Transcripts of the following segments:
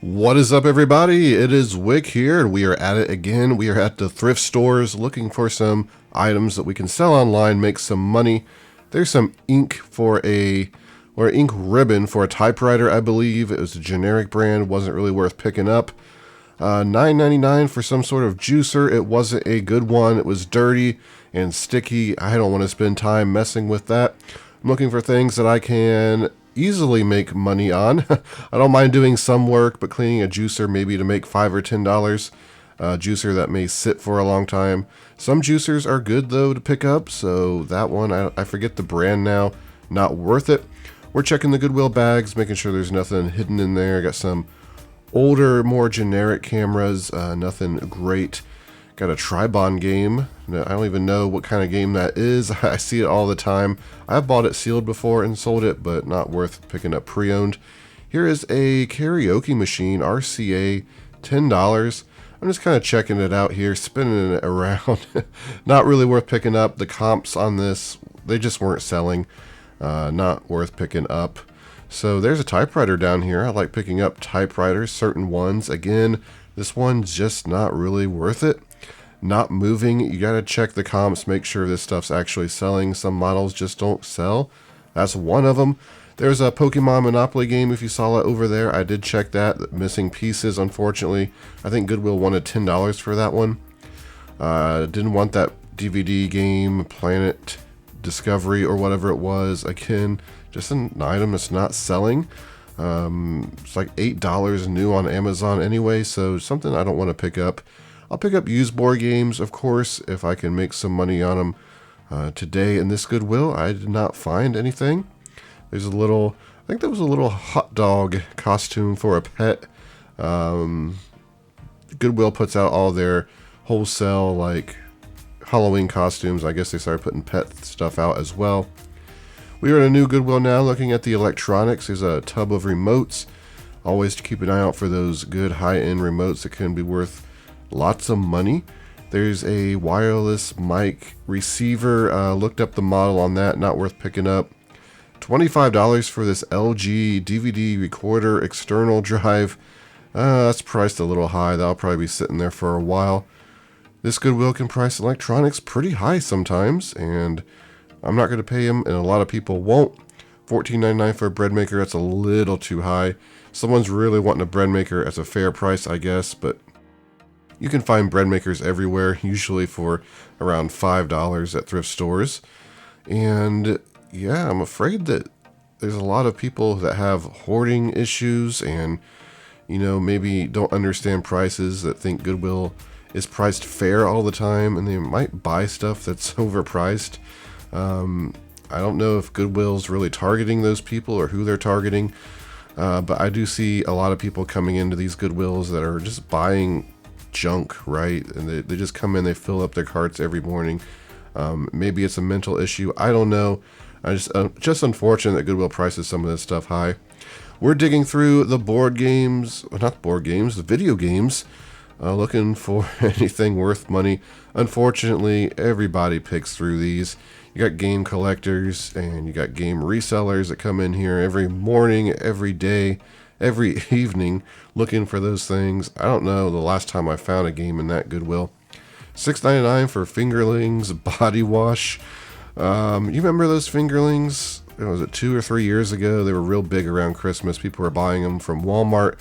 What is up, everybody? It is Wick here, and we are at it again. We are at the thrift stores looking for some items that we can sell online, make some money. There's some ink or ink ribbon for a typewriter, I believe. It was a generic brand, wasn't really worth picking up. $9.99 for some sort of juicer. It wasn't a good one. It was dirty and sticky. I don't want to spend time messing with that. I'm looking for things that I can easily make money on. I don't mind doing some work, but cleaning a juicer maybe to make $5 or $10. Juicer that may sit for a long time. Some juicers are good though to pick up, so that one, I forget the brand now, not worth it. We're checking the Goodwill bags, making sure there's nothing hidden in there. Got some older, more generic cameras, nothing great. Got a Tribon game. I don't even know what kind of game that is. I see it all the time. I've bought it sealed before and sold it, but not worth picking up pre-owned. Here is a karaoke machine, RCA, $10. I'm just kind of checking it out here, spinning it around. Not really worth picking up. The comps on this, they just weren't selling. Not worth picking up. So there's a typewriter down here. I like picking up typewriters, certain ones. Again, this one's just not really worth it. Not moving. You gotta check the comps, make sure this stuff's actually selling. Some models just don't sell. That's one of them. There's a Pokemon Monopoly game, if you saw it over there. I did check that. Missing pieces, unfortunately. I think Goodwill wanted $10 for that one. Didn't want that DVD game, Planet Discovery or whatever it was. Again, just an item that's not selling. It's like $8 new on Amazon anyway, so something I don't want to pick up. I'll pick up used board games, of course, if I can make some money on them. Today in this Goodwill, I did not find anything. There's I think there was a little hot dog costume for a pet. Goodwill puts out all their wholesale, like, Halloween costumes. I guess they started putting pet stuff out as well. We are in a new Goodwill now, looking at the electronics. There's a tub of remotes. Always keep an eye out for those good high-end remotes that can be worth lots of money. There's a wireless mic receiver. Looked up the model on that, not worth picking up. $25 for this LG DVD recorder external drive. That's priced a little high. That'll probably be sitting there for a while. This Goodwill can price electronics pretty high sometimes, and I'm not going to pay them, and a lot of people won't. $14.99 for a bread maker, that's a little too high. Someone's really wanting a bread maker at a fair price, I guess, but you can find bread makers everywhere, usually for around $5 at thrift stores. And yeah, I'm afraid that there's a lot of people that have hoarding issues and, maybe don't understand prices, that think Goodwill is priced fair all the time, and they might buy stuff that's overpriced. I don't know if Goodwill's really targeting those people or who they're targeting, but I do see a lot of people coming into these Goodwills that are just buying junk, right? And they just come in, they fill up their carts every morning. Maybe it's a mental issue. I don't know. Just unfortunate that Goodwill prices some of this stuff high. We're digging through the the video games, looking for anything worth money. Unfortunately, everybody picks through these. You got game collectors and you got game resellers that come in here every morning, every day, every evening looking for those things. I don't know the last time I found a game in that Goodwill. $6.99 for fingerlings body wash. You remember those fingerlings? Was it 2 or 3 years ago? They were real big around Christmas. People were buying them from Walmart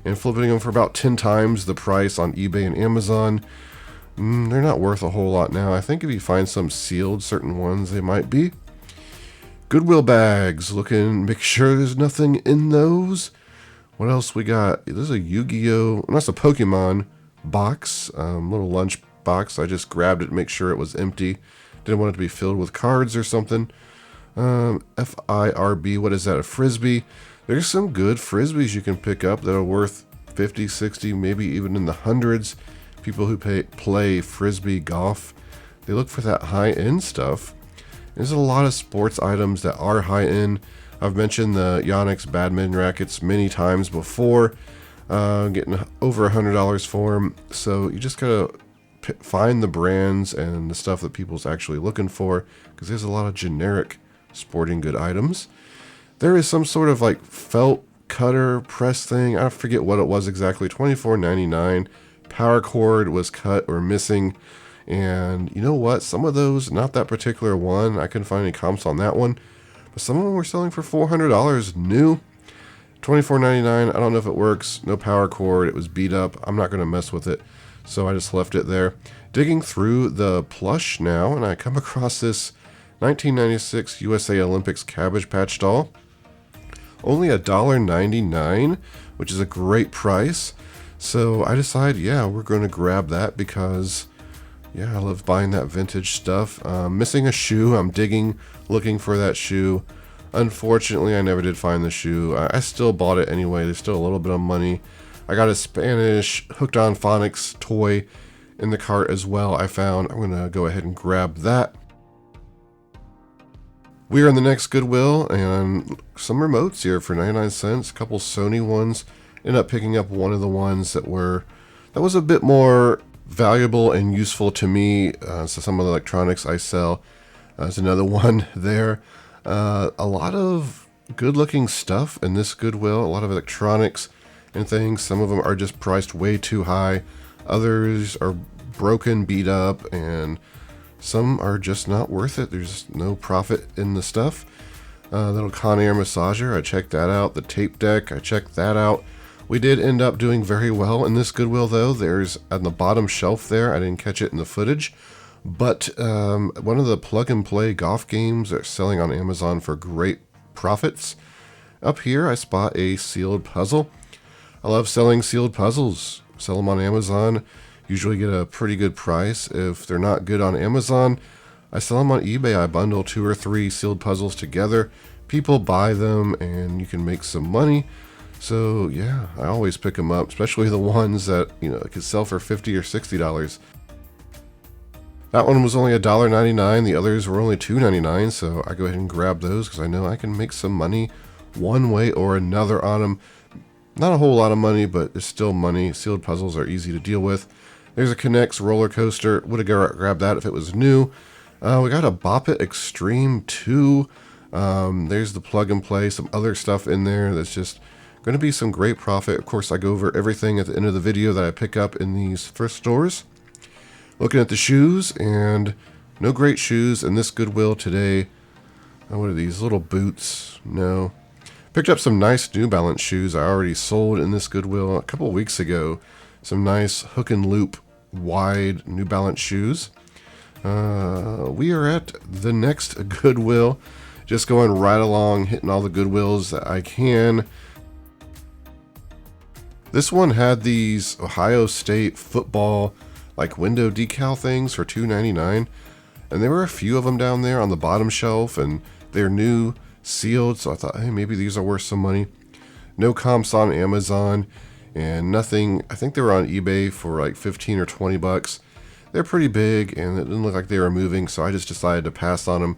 and flipping them for about 10 times the price on eBay and Amazon. They're not worth a whole lot now. I think if you find some sealed, certain ones, they might be. Goodwill bags. Make sure there's nothing in those. What else we got? There's a Yu-Gi-Oh! That's a Pokemon box. Little lunch box. I just grabbed it to make sure it was empty. Didn't want it to be filled with cards or something. FIRB. What is that? A Frisbee. There's some good Frisbees you can pick up that are worth 50, 60, maybe even in the hundreds. People who play Frisbee golf, they look for that high-end stuff. There's a lot of sports items that are high-end. I've mentioned the Yonex badminton rackets many times before, getting over $100 for them. So you just gotta find the brands and the stuff that people's actually looking for, because there's a lot of generic sporting good items. There is some sort of like felt cutter press thing. I forget what it was exactly. $24.99. Power cord was cut or missing. And you know what? Some of those, not that particular one, I couldn't find any comps on that one. But some of them were selling for $400 new. $24.99. I don't know if it works. No power cord. It was beat up. I'm not going to mess with it. So I just left it there. Digging through the plush now, and I come across this 1996 USA Olympics Cabbage Patch doll. Only $1.99, which is a great price. So I decide, yeah, we're going to grab that because, yeah, I love buying that vintage stuff. Missing a shoe. I'm digging, looking for that shoe. Unfortunately, I never did find the shoe. I still bought it anyway. There's still a little bit of money. I got a Spanish hooked on phonics toy in the cart as well. I'm going to go ahead and grab that. We are in the next Goodwill, and some remotes here for 99 cents. A couple Sony ones. Ended up picking up one of the ones that was a bit more valuable and useful to me. So some of the electronics I sell. There's another one there. A lot of good-looking stuff in this Goodwill. A lot of electronics and things. Some of them are just priced way too high. Others are broken, beat up, and some are just not worth it. There's no profit in the stuff. Little Conair massager, I checked that out. The tape deck, I checked that out. We did end up doing very well in this Goodwill, though. There's on the bottom shelf there. I didn't catch it in the footage. But one of the plug-and-play golf games are selling on Amazon for great profits. Up here, I spot a sealed puzzle. I love selling sealed puzzles. Sell them on Amazon. Usually get a pretty good price. If they're not good on Amazon, I sell them on eBay. I bundle 2 or 3 sealed puzzles together. People buy them, and you can make some money. So, yeah, I always pick them up, especially the ones that, could sell for $50 or $60. That one was only $1.99. The others were only $2.99, so I go ahead and grab those because I know I can make some money one way or another on them. Not a whole lot of money, but it's still money. Sealed puzzles are easy to deal with. There's a K'NEX roller coaster. Would have grabbed that if it was new. We got a Bop It Extreme 2. There's the plug and play. Some other stuff in there that's just going to be some great profit. Of course, I go over everything at the end of the video that I pick up in these thrift stores. Looking at the shoes, and no great shoes in this Goodwill today. What are these? Little boots? No. Picked up some nice New Balance shoes I already sold in this Goodwill a couple weeks ago. Some nice hook and loop wide New Balance shoes. We are at the next Goodwill. Just going right along, hitting all the Goodwills that I can. This one had these Ohio State football window decal things for $2.99, and there were a few of them down there on the bottom shelf, and they're new, sealed, so I thought, hey, maybe these are worth some money. No comps on Amazon, and nothing. I think they were on eBay for 15 or 20 bucks. They're pretty big, and it didn't look like they were moving, so I just decided to pass on them.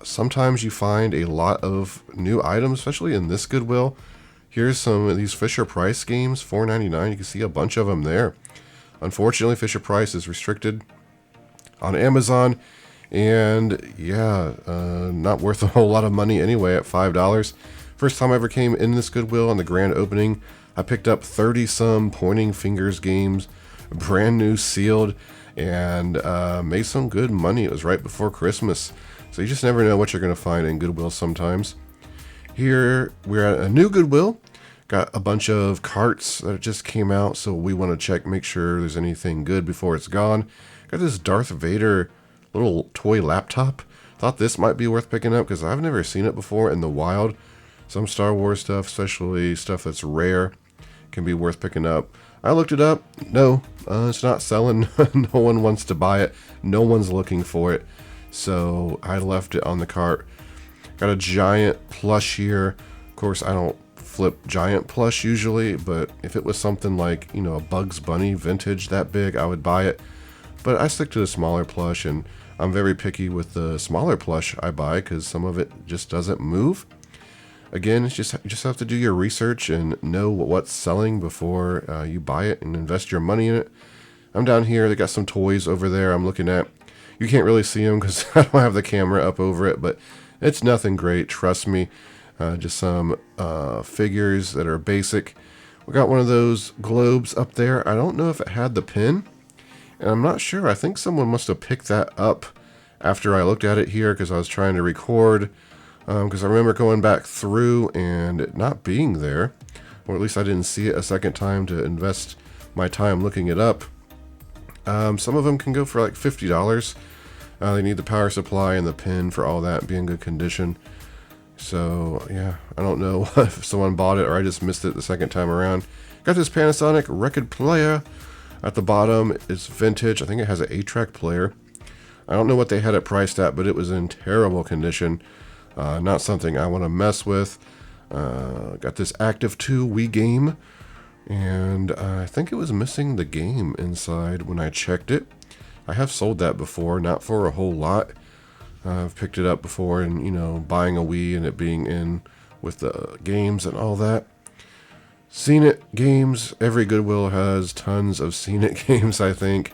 Sometimes you find a lot of new items, especially in this Goodwill. Here's some of these Fisher-Price games, $4.99. You can see a bunch of them there. Unfortunately, Fisher-Price is restricted on Amazon, and yeah, not worth a whole lot of money anyway at $5. First time I ever came in this Goodwill on the grand opening, I picked up 30-some Pointing Fingers games, brand new, sealed, and made some good money. It was right before Christmas, so you just never know what you're going to find in Goodwill sometimes. Here, we're at a new Goodwill. Got a bunch of carts that just came out, so we want to check, make sure there's anything good before it's gone. Got this Darth Vader little toy laptop. Thought this might be worth picking up because I've never seen it before in the wild. Some Star Wars stuff, especially stuff that's rare, can be worth picking up. I looked it up. No, it's not selling. No one wants to buy it. No one's looking for it. So I left it on the cart. Got a giant plush here. Of course, I don't flip giant plush usually, but if it was something like, a Bugs Bunny vintage that big, I would buy it. But I stick to the smaller plush, and I'm very picky with the smaller plush I buy because some of it just doesn't move. Again, it's you just have to do your research and know what's selling before you buy it and invest your money in it. I'm down here. They got some toys over there I'm looking at. You can't really see them because I don't have the camera up over it, but it's nothing great, trust me. Just some figures that are basic. We got one of those globes up there. I don't know if it had the pin, and I'm not sure. I think someone must have picked that up after I looked at it here because I was trying to record. Because I remember going back through and it not being there, or at least I didn't see it a second time to invest my time looking it up. Some of them can go for like $50. They need the power supply and the pin for all that and be in good condition. So yeah, I don't know if someone bought it or I just missed it the second time around. Got this Panasonic record player. At the bottom, it's vintage. I think it has an 8-track player. I don't know what they had it priced at, but it was in terrible condition. Not something I want to mess with. Got this Active 2 Wii game, and I think it was missing the game inside when I checked it. I have sold that before, not for a whole lot. I've picked it up before and, you know, buying a Wii and it being in with the games and all that. Seen It games. Every Goodwill has tons of Seen It games, I think.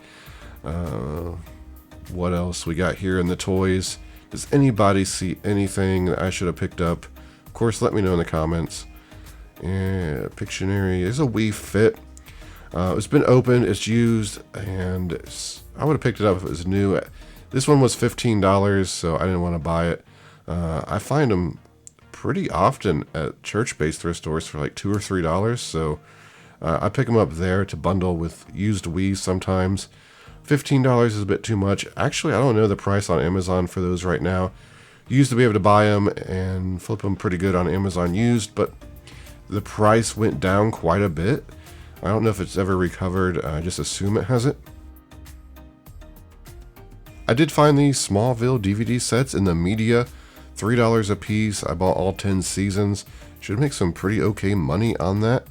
What else we got here in the toys? Does anybody see anything that I should have picked up? Of course, let me know in the comments. And Pictionary. There's a Wii Fit. It's been opened, it's used, and I would have picked it up if it was new. This one was $15, so I didn't want to buy it. I find them pretty often at church-based thrift stores for like $2 or $3, so I pick them up there to bundle with used Wii's sometimes. $15 is a bit too much. Actually, I don't know the price on Amazon for those right now. You used to be able to buy them and flip them pretty good on Amazon used, but the price went down quite a bit. I don't know if it's ever recovered. I just assume it hasn't. I did find these Smallville DVD sets in the media, $3 a piece. I bought all 10 seasons. Should make some pretty okay money on that.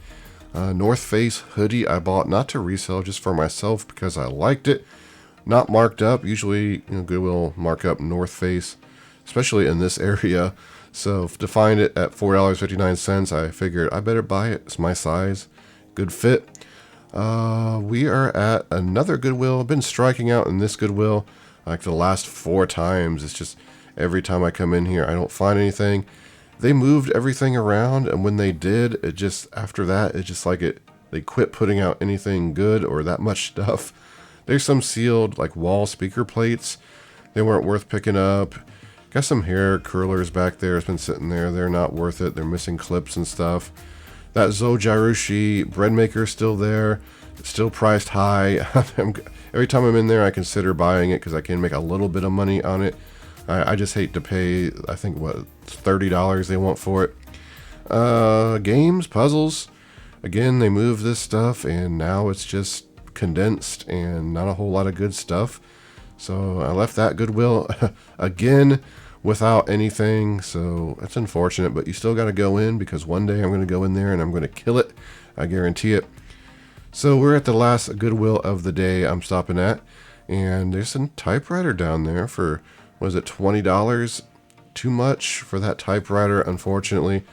North Face hoodie I bought not to resell, just for myself because I liked it. Not marked up. Usually, you know, Goodwill mark up North Face, especially in this area. So to find it at $4.59, I figured I better buy it. It's my size, good fit. We are at another Goodwill. I've been striking out in this Goodwill like the last 4 times. It's just every time I come in here, I don't find anything. They moved everything around, and when they did, it just, after that, it just like they quit putting out anything good or that much stuff. There's some sealed like wall speaker plates. They weren't worth picking up. Got some hair curlers back there. It's been sitting there. They're not worth it. They're missing clips and stuff. That Zojirushi bread maker is still there. It's still priced high. Every time I'm in there, I consider buying it because I can make a little bit of money on it. I just hate to pay, I think, what, $30 they want for it. Games, puzzles. Again, they moved this stuff, and now it's just condensed and not a whole lot of good stuff. So I left that Goodwill again without anything. So that's unfortunate, but you still got to go in because one day I'm going to go in there and I'm going to kill it. I guarantee it. So we're at the last Goodwill of the day I'm stopping at, and there's a typewriter down there for, was it $20? Too much for that typewriter, unfortunately.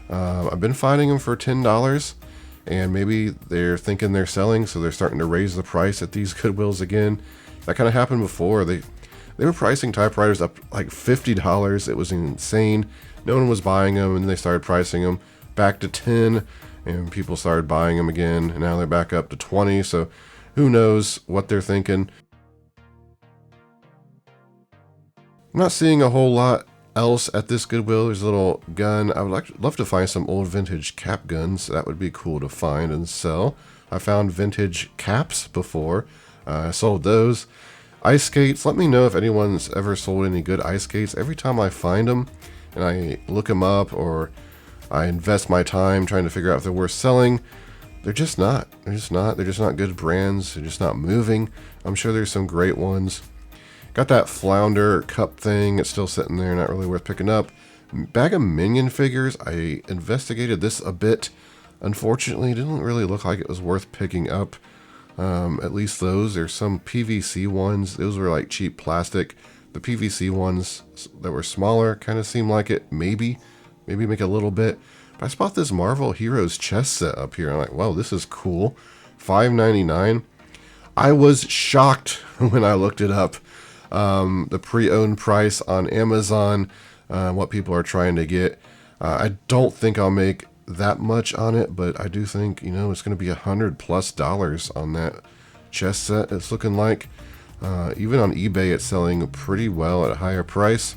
I've been finding them for $10, and maybe they're thinking they're selling, so they're starting to raise the price at these Goodwills again. That kind of happened before. They were pricing typewriters up like $50. It was insane. No one was buying them, and they started pricing them back to $10, and people started buying them again, and now they're back up to $20, so who knows what they're thinking. I'm not seeing a whole lot else at this Goodwill. There's a little gun. I would love to find some old vintage cap guns. That would be cool to find and sell. I found vintage caps before. I sold those. Ice skates. Let me know if anyone's ever sold any good ice skates. Every time I find them and I look them up or I invest my time trying to figure out if they're worth selling, they're just not. They're just not good brands. They're just not moving. I'm sure there's some great ones. Got that Flounder cup thing. It's still sitting there, not really worth picking up. Bag of Minion figures. I investigated this a bit. Unfortunately, it didn't really look like it was worth picking up. At least those. There's some PVC ones. Those were like cheap plastic. The PVC ones that were smaller kind of seemed like it. Maybe make a little bit. But I spot this Marvel Heroes chess set up here. I'm like, wow, this is cool. $5.99. I was shocked when I looked it up. The pre-owned price on Amazon, what people are trying to get. I don't think I'll make that much on it, but I do think, you know, it's going to be $100+ on that chest set. It's looking like even on eBay, it's selling pretty well at a higher price.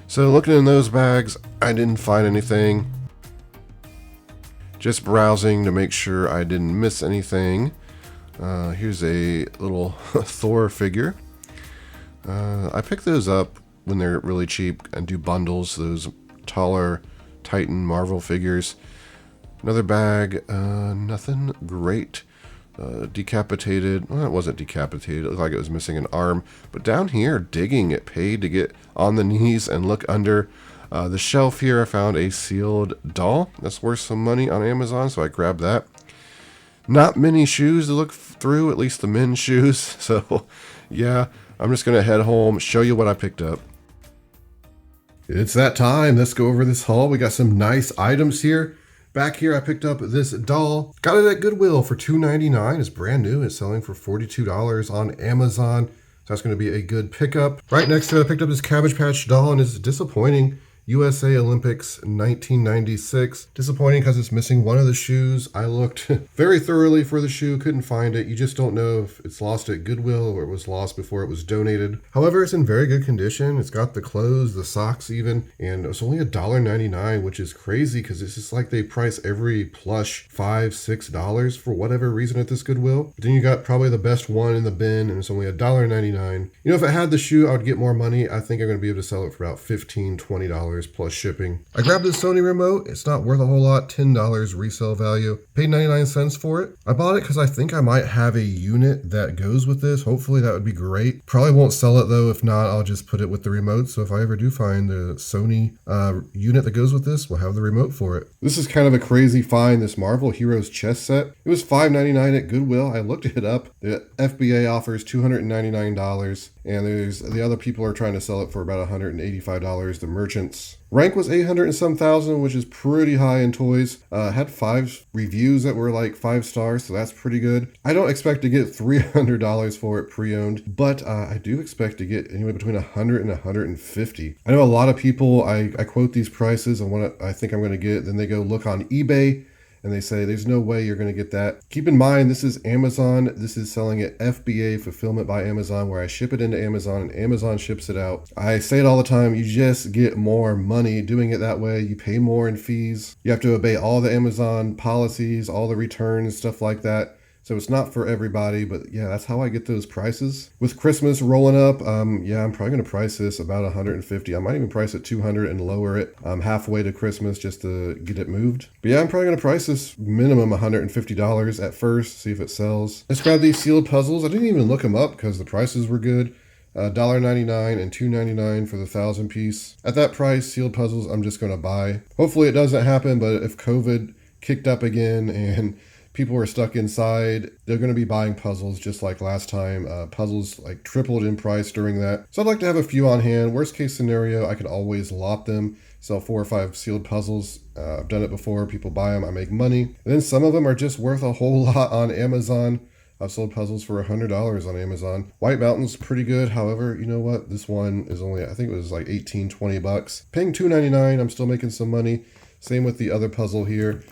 So looking in those bags, I didn't find anything. Just browsing to make sure I didn't miss anything. Here's a little Thor figure. I pick those up when they're really cheap and do bundles, those taller Titan Marvel figures. Another bag, nothing great. Decapitated. Well, it wasn't decapitated. It looked like it was missing an arm. But down here, digging, it paid to get on the knees and look under the shelf here. I found a sealed doll. That's worth some money on Amazon, so I grabbed that. Not many shoes to look through, at least the men's shoes. So, yeah, I'm just going to head home, show you what I picked up. It's that time. Let's go over this haul. We got some nice items here. Back here, I picked up this doll. Got it at Goodwill for $2.99. It's brand new. It's selling for $42 on Amazon. So that's going to be a good pickup. Right next to it, I picked up this Cabbage Patch doll, and it's disappointing. USA Olympics 1996. Disappointing because it's missing one of the shoes. I looked very thoroughly for the shoe, couldn't find it. You just don't know if it's lost at Goodwill or it was lost before it was donated. However, it's in very good condition. It's got the clothes, the socks even, and it's only $1.99, which is crazy because it's just like they price every plush $5, $6 for whatever reason at this Goodwill. But then you got probably the best one in the bin, and it's only $1.99. You know, if I had the shoe, I would get more money. I think I'm going to be able to sell it for about $15, $20 plus shipping. I grabbed this Sony remote. It's not worth a whole lot, $10 resale value. Paid 99 cents for it. I bought it because I think I might have a unit that goes with this. Hopefully that would be great. Probably won't sell it though. If not, I'll just put it with the remote. So if I ever do find the Sony unit that goes with this, we'll have the remote for it. This is kind of a crazy find, this Marvel Heroes chess set. It was $5.99 at Goodwill. I looked it up. The FBA offers $299. And there's the other people are trying to sell it for about $185. The merchants. Rank was 800 and some thousand, which is pretty high in toys. Had 5 reviews that were like 5 stars, so that's pretty good. I don't expect to get $300 for it pre-owned, but I do expect to get anywhere between $100 and $150. I know a lot of people, I quote these prices and what I think I'm going to get, then they go look on eBay and they say there's no way you're going to get that. Keep in mind, this is Amazon. This is selling at FBA, Fulfillment by Amazon, where I ship it into Amazon and Amazon ships it out. I say it all the time, you just get more money doing it that way. You pay more in fees. You have to obey all the Amazon policies, all the returns, stuff like that. So it's not for everybody, but yeah, that's how I get those prices. With Christmas rolling up, yeah, I'm probably going to price this about $150. I might even price it $200 and lower it halfway to Christmas just to get it moved. But yeah, I'm probably going to price this minimum $150 at first, see if it sells. Let's grab these sealed puzzles. I didn't even look them up because the prices were good. $1.99 and $2.99 for the 1,000 piece. At that price, sealed puzzles I'm just going to buy. Hopefully it doesn't happen, but if COVID kicked up again and people were stuck inside, they're going to be buying puzzles just like last time. Puzzles like tripled in price during that. So I'd like to have a few on hand. Worst case scenario, I could always lot them, sell 4 or 5 sealed puzzles. I've done it before. People buy them. I make money. And then some of them are just worth a whole lot on Amazon. I've sold puzzles for $100 on Amazon. White Mountain's pretty good. However, you know what? This one is only, I think it was like $18, $20. Paying $2.99, I'm still making some money. Same with the other puzzle here.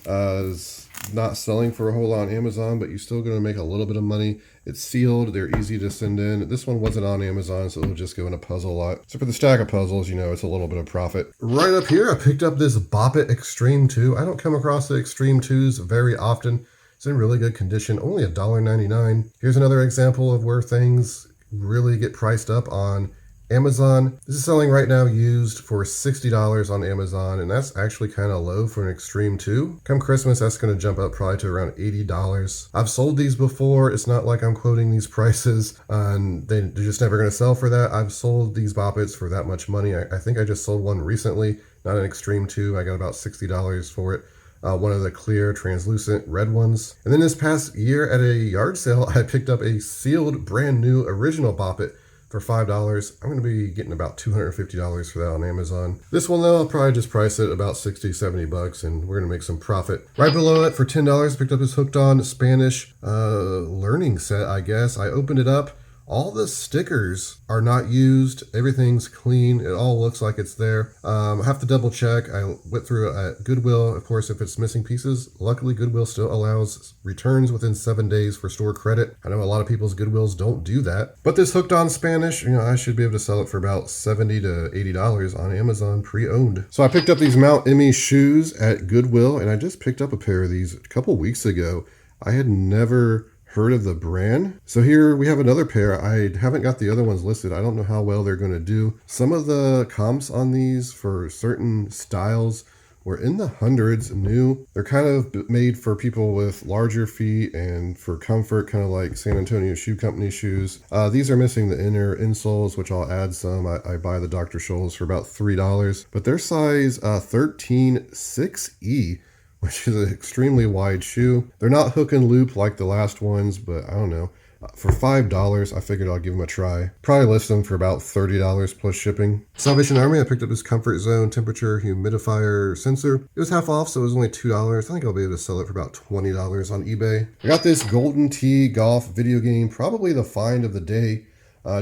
Is not selling for a whole lot on Amazon, but you're still going to make a little bit of money. It's sealed. They're easy to send in. This one wasn't on Amazon, so it'll just go in a puzzle lot. So for the stack of puzzles, you know, it's a little bit of profit. Right up here, I picked up this Bop It Extreme 2. I don't come across the Extreme 2s very often. It's in really good condition, only $1.99. Here's another example of where things really get priced up on Amazon. This is selling right now used for $60 on Amazon, and that's actually kind of low for an Extreme 2. Come Christmas, that's going to jump up probably to around $80. I've sold these before. It's not like I'm quoting these prices, and they're just never going to sell for that. I've sold these Bop Its for that much money. I think I just sold one recently, not an Extreme 2. I got about $60 for it. One of the clear, translucent red ones. And then this past year at a yard sale, I picked up a sealed, brand new, original Bop It for $5. I'm going to be getting about $250 for that on Amazon. This one though, I'll probably just price it about $60, $70, and we're going to make some profit. Right below it, for $10, I picked up this Hooked On Spanish learning set, I guess. I opened it up. All the stickers are not used. Everything's clean. It all looks like it's there. I have to double check. I went through it at Goodwill. Of course, if it's missing pieces, luckily Goodwill still allows returns within 7 days for store credit. I know a lot of people's Goodwills don't do that. But this Hooked on Spanish, I should be able to sell it for about $70 to $80 on Amazon pre-owned. So I picked up these Mount Emmy shoes at Goodwill, and I just picked up a pair of these a couple weeks ago. I had never heard of the brand. So here we have another pair. I haven't got the other ones listed. I don't know how well they're going to do. Some of the comps on these for certain styles were in the hundreds new. They're kind of made for people with larger feet and for comfort, kind of like San Antonio Shoe Company shoes. These are missing the inner insoles, which I'll add some. I buy the Dr. Scholl's for about $3, but they're size 13 6E, which is an extremely wide shoe. They're not hook and loop like the last ones, but I don't know. For $5, I figured I'll give them a try. Probably list them for about $30 plus shipping. Salvation Army, I picked up this Comfort Zone temperature humidifier sensor. It was half off, so it was only $2. I think I'll be able to sell it for about $20 on eBay. I got this Golden Tee golf video game, probably the find of the day.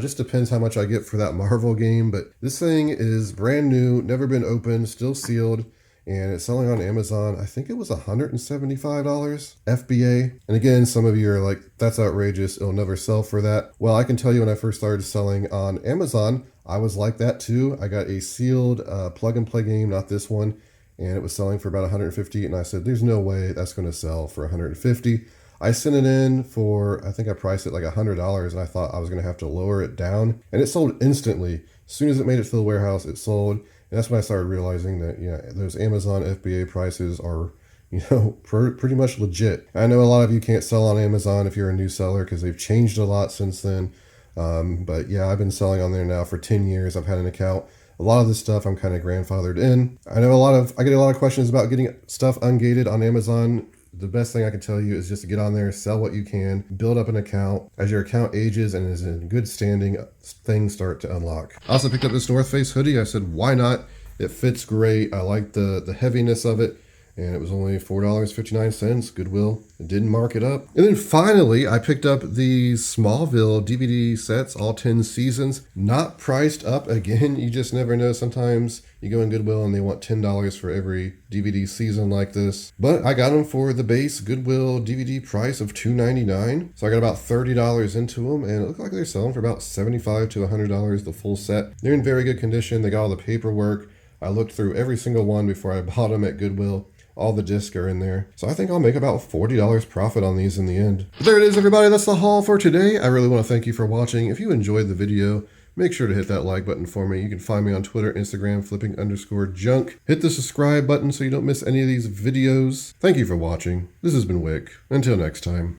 Just depends how much I get for that Marvel game, but this thing is brand new, never been opened, still sealed. And it's selling on Amazon. I think it was $175 FBA. And again, some of you are like, that's outrageous. It'll never sell for that. Well, I can tell you when I first started selling on Amazon, I was like that too. I got a sealed plug and play game, not this one. And it was selling for about $150. And I said, there's no way that's going to sell for $150. I sent it in for, I think I priced it like $100. And I thought I was going to have to lower it down. And it sold instantly. As soon as it made it to the warehouse, it sold. And that's when I started realizing that, those Amazon FBA prices are, pretty much legit. I know a lot of you can't sell on Amazon if you're a new seller because they've changed a lot since then. But yeah, I've been selling on there now for 10 years. I've had an account. A lot of this stuff I'm kind of grandfathered in. I get a lot of questions about getting stuff ungated on Amazon. The best thing I can tell you is just to get on there, sell what you can, build up an account. As your account ages and is in good standing, things start to unlock. I also picked up this North Face hoodie. I said, why not? It fits great. I like the heaviness of it. And it was only $4.59. Goodwill. It didn't mark it up. And then finally, I picked up these Smallville DVD sets, all 10 seasons. Not priced up. Again, you just never know. Sometimes you go in Goodwill and they want $10 for every DVD season like this. But I got them for the base Goodwill DVD price of $2.99. So I got about $30 into them. And it looked like they're selling for about $75 to $100 the full set. They're in very good condition. They got all the paperwork. I looked through every single one before I bought them at Goodwill. All the discs are in there. So I think I'll make about $40 profit on these in the end. But there it is, everybody. That's the haul for today. I really want to thank you for watching. If you enjoyed the video, make sure to hit that like button for me. You can find me on Twitter, Instagram, flipping_junk. Hit the subscribe button so you don't miss any of these videos. Thank you for watching. This has been Wick. Until next time.